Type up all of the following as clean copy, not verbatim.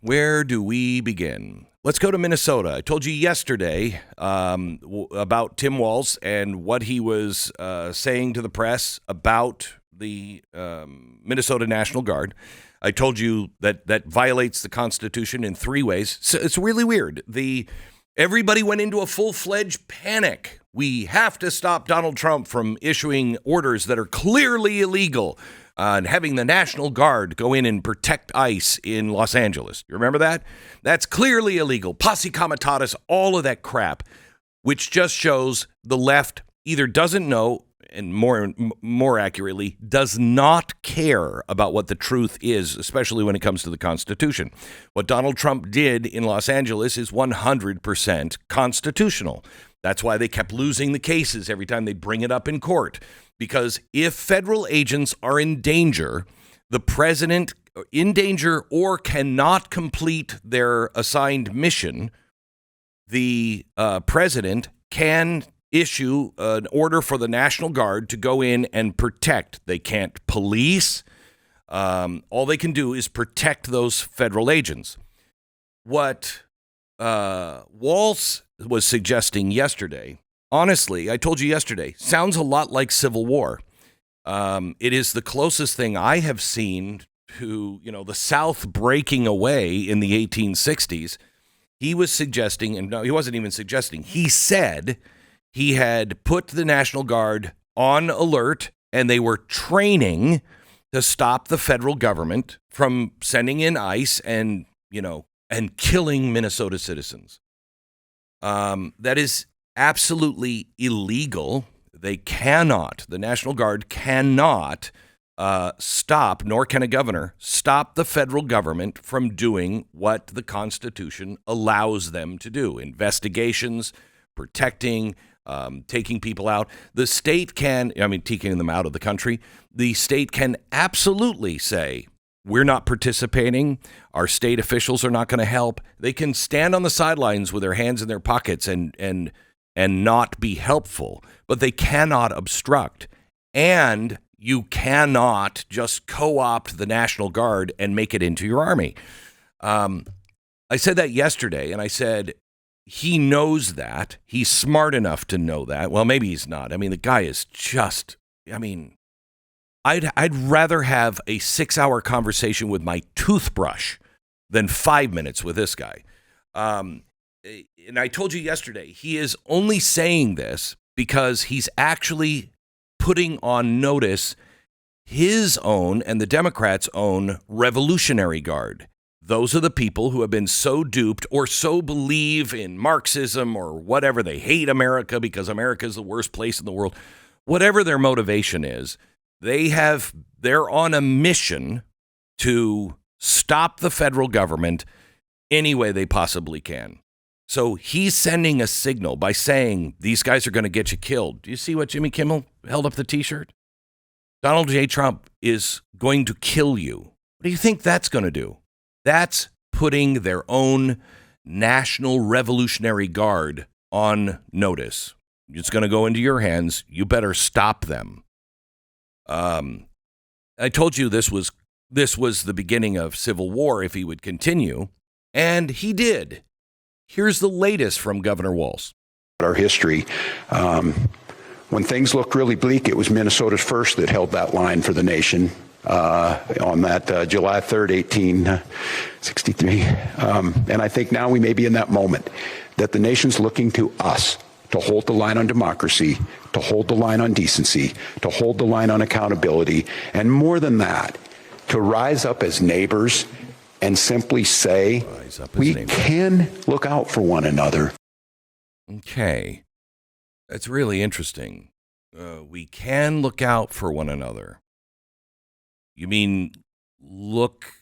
Where do we begin? Let's go to Minnesota. I told you yesterday about Tim Walz and what he was saying to the press about the Minnesota National Guard. I told you that violates the Constitution in three ways. So it's really weird. Everybody went into a full-fledged panic. We have to stop Donald Trump from issuing orders that are clearly illegal and having the National Guard go in and protect ICE in Los Angeles. You remember that? That's clearly illegal. Posse comitatus, all of that crap, which just shows the left either doesn't know, and more accurately, does not care about what the truth is, especially when it comes to the Constitution. What Donald Trump did in Los Angeles is 100% constitutional. That's why they kept losing the cases every time they bring it up in court. Because if federal agents are in danger, the president in danger or cannot complete their assigned mission, the president can issue an order for the National Guard to go in and protect. They can't police. All they can do is protect those federal agents. What Walz was suggesting yesterday, honestly, I told you yesterday, sounds a lot like Civil War. It is the closest thing I have seen to, the South breaking away in the 1860s. He was suggesting, and no, he wasn't even suggesting, he said he had put the National Guard on alert and they were training to stop the federal government from sending in ICE and killing Minnesota citizens. That is absolutely illegal. The National Guard cannot stop, nor can a governor, stop the federal government from doing what the Constitution allows them to do. Investigations, protecting, taking people out. The state can, taking them out of the country, the state can absolutely say, we're not participating. Our state officials are not going to help. They can stand on the sidelines with their hands in their pockets and not be helpful, but they cannot obstruct. And you cannot just co-opt the National Guard and make it into your army. I said that yesterday, and I said, he knows that. He's smart enough to know that. Well, maybe he's not. The guy is just, I'd rather have a 6-hour conversation with my toothbrush than 5 minutes with this guy. And I told you yesterday, he is only saying this because he's actually putting on notice his own and the Democrats' own Revolutionary Guard. Those are the people who have been so duped or so believe in Marxism or whatever. They hate America because America is the worst place in the world. Whatever their motivation is, they're on a mission to stop the federal government any way they possibly can. So he's sending a signal by saying these guys are going to get you killed. Do you see what Jimmy Kimmel held up the T-shirt? Donald J. Trump is going to kill you. What do you think that's going to do? That's putting their own National Revolutionary Guard on notice. It's going to go into your hands. You better stop them. I told you this was the beginning of civil war if he would continue, and he did. Here's the latest from Governor Walz. Our history, when things looked really bleak, it was Minnesota's first that held that line for the nation on that July 3rd, 1863. And I think now we may be in that moment that the nation's looking to us to hold the line on democracy, to hold the line on decency, to hold the line on accountability, and more than that, to rise up as neighbors and simply say, we can look out for one another. Okay. That's really interesting. We can look out for one another. You mean look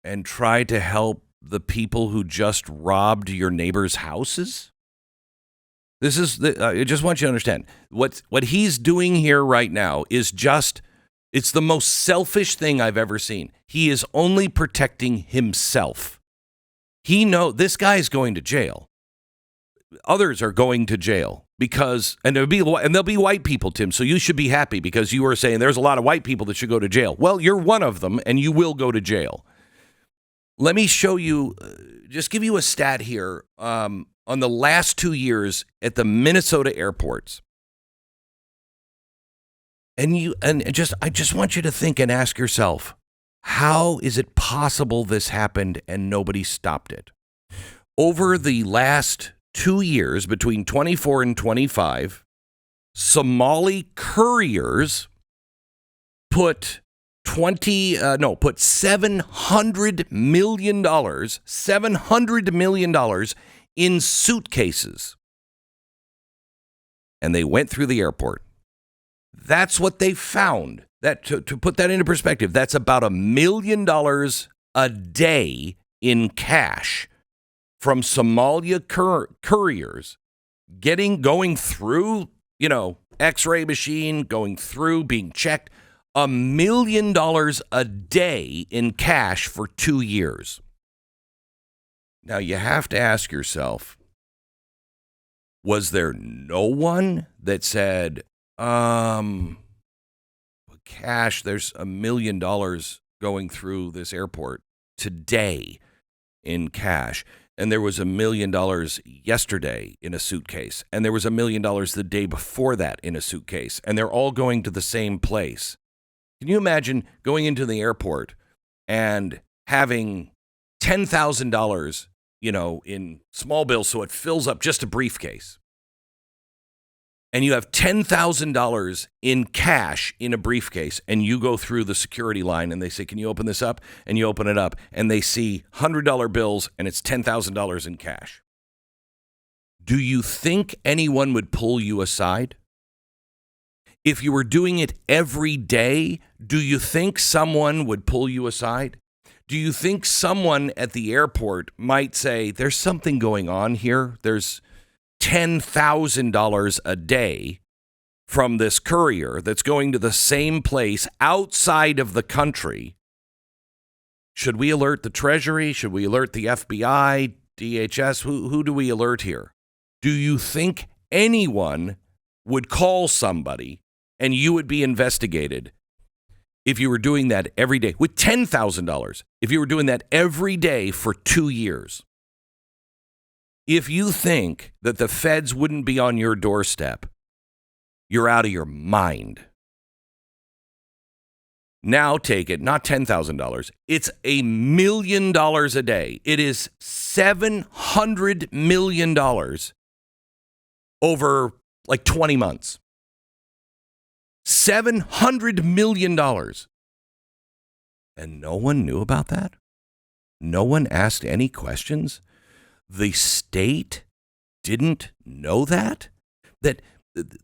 and try to help the people who just robbed your neighbor's houses? This is I just want you to understand what he's doing here right now is it's the most selfish thing I've ever seen. He is only protecting himself. This guy's going to jail. Others are going to jail and there'll be white people, Tim. So you should be happy because you were saying there's a lot of white people that should go to jail. Well, you're one of them and you will go to jail. Let me show you, just give you a stat here on the last 2 years at the Minnesota airports. I just want you to think and ask yourself, how is it possible this happened and nobody stopped it? Over the last 2 years, between 24 and 25, Somali couriers put $700 million in suitcases. And they went through the airport. That's what they found. That to put that into perspective, that's about $1 million a day in cash from Somalia couriers going through, X-ray machine, going through, being checked. $1 million a day in cash for 2 years. Now you have to ask yourself, was there no one that said, cash, there's $1 million going through this airport today in cash. And there was $1 million yesterday in a suitcase. And there was $1 million the day before that in a suitcase. And they're all going to the same place. Can you imagine going into the airport and having $10,000, in small bills so it fills up just a briefcase? And you have $10,000 in cash in a briefcase, and you go through the security line, and they say, can you open this up? And you open it up, and they see $100 bills, and it's $10,000 in cash. Do you think anyone would pull you aside? If you were doing it every day, do you think someone would pull you aside? Do you think someone at the airport might say, there's something going on here? There's $10,000 a day from this courier that's going to the same place outside of the country. Should we alert the Treasury? Should we alert the FBI, DHS? Who do we alert here? Do you think anyone would call somebody and you would be investigated if you were doing that every day with $10,000? If you were doing that every day for 2 years? If you think that the feds wouldn't be on your doorstep, you're out of your mind. Now take it, not $10,000. It's $1 million a day. It is $700 million over like 20 months. $700 million. And no one knew about that? No one asked any questions? The state didn't know that? That,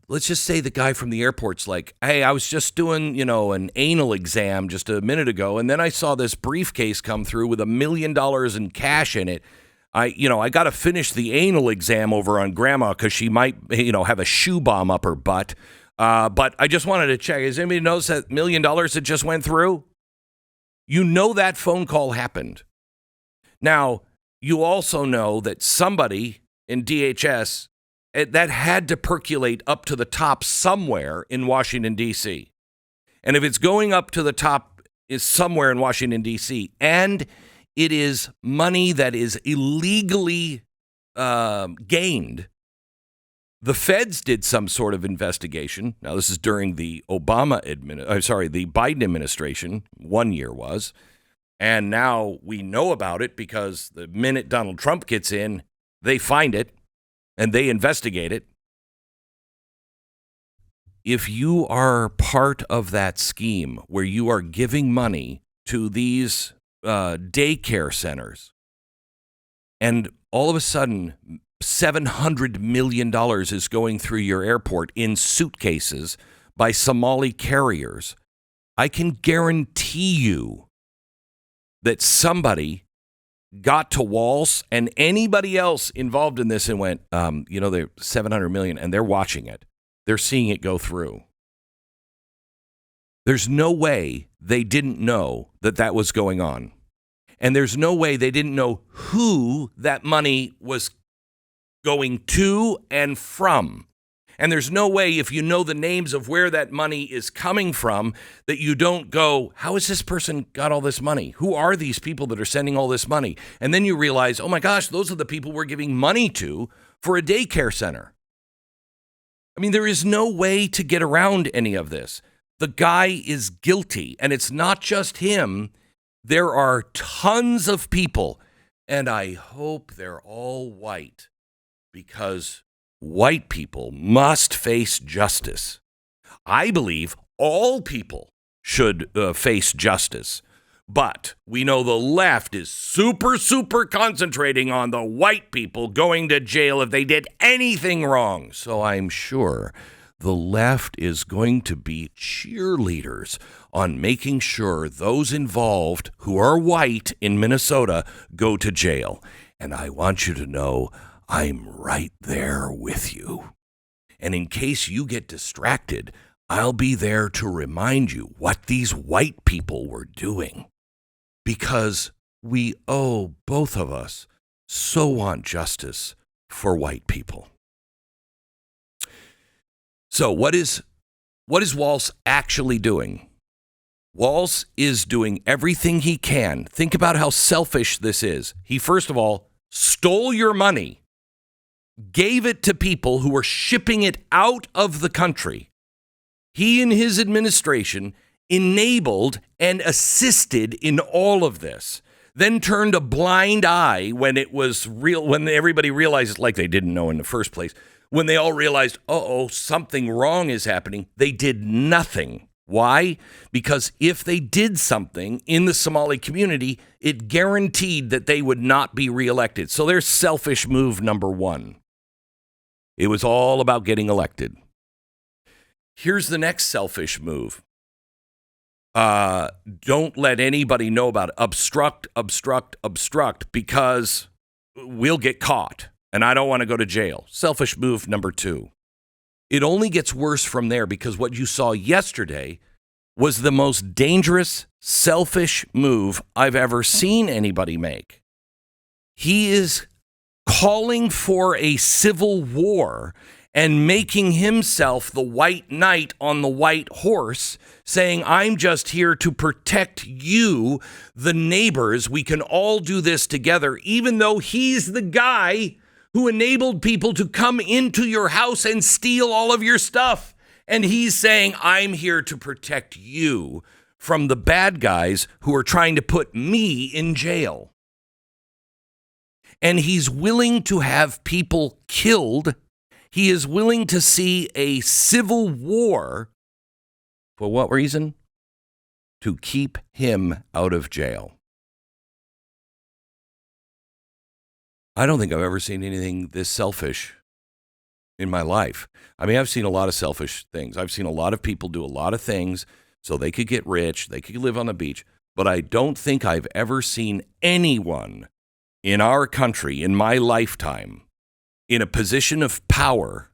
let's just say the guy from the airport's like, hey, I was just doing, an anal exam just a minute ago, and then I saw this briefcase come through with $1 million in cash in it. I got to finish the anal exam over on grandma because she might, have a shoe bomb up her butt. But I just wanted to check. Does anybody notice that $1 million that just went through? That phone call happened. Now, you also know that somebody in DHS, that had to percolate up to the top somewhere in Washington, D.C. And if it's going up to the top is somewhere in Washington, D.C., and it is money that is illegally gained, the feds did some sort of investigation. Now, this is during the the Biden administration, 1 year was. And now we know about it because the minute Donald Trump gets in, they find it and they investigate it. If you are part of that scheme where you are giving money to these daycare centers, and all of a sudden $700 million is going through your airport in suitcases by Somali carriers, I can guarantee you that somebody got to Walz and anybody else involved in this and went, they're $700 million, and they're watching it. They're seeing it go through. There's no way they didn't know that was going on. And there's no way they didn't know who that money was going to and from. And there's no way, if you know the names of where that money is coming from, that you don't go, how has this person got all this money? Who are these people that are sending all this money? And then you realize, oh my gosh, those are the people we're giving money to for a daycare center. I mean, there is no way to get around any of this. The guy is guilty, and it's not just him. There are tons of people, and I hope they're all white, because white people must face justice. I believe all people should face justice, but we know the left is super concentrating on the white people going to jail if they did anything wrong. So I'm sure the left is going to be cheerleaders on making sure those involved who are white in Minnesota go to jail. And I want you to know I'm right there with you. And in case you get distracted, I'll be there to remind you what these white people were doing. Because we owe, both of us, so want justice for white people. So what is Walz actually doing? Walz is doing everything he can. Think about how selfish this is. He, first of all, stole your money, gave it to people who were shipping it out of the country. He and his administration enabled and assisted in all of this, then turned a blind eye when it was real, when everybody realized, like they didn't know in the first place, when they all realized, something wrong is happening, they did nothing. Why? Because if they did something in the Somali community, it guaranteed that they would not be reelected. So there's selfish move number one. It was all about getting elected. Here's the next selfish move. Don't let anybody know about it. Obstruct, because we'll get caught. And I don't want to go to jail. Selfish move number two. It only gets worse from there, because what you saw yesterday was the most dangerous, selfish move I've ever seen anybody make. He is calling for a civil war and making himself the white knight on the white horse, saying, I'm just here to protect you, the neighbors. We can all do this together, even though he's the guy who enabled people to come into your house and steal all of your stuff. And he's saying, I'm here to protect you from the bad guys who are trying to put me in jail. And he's willing to have people killed. He is willing to see a civil war. For what reason? To keep him out of jail. I don't think I've ever seen anything this selfish in my life. I mean, I've seen a lot of selfish things. I've seen a lot of people do a lot of things so they could get rich, they could live on the beach. But I don't think I've ever seen anyone in our country, in my lifetime, in a position of power,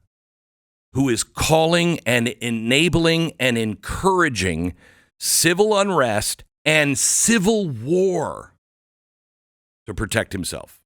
who is calling and enabling and encouraging civil unrest and civil war to protect himself.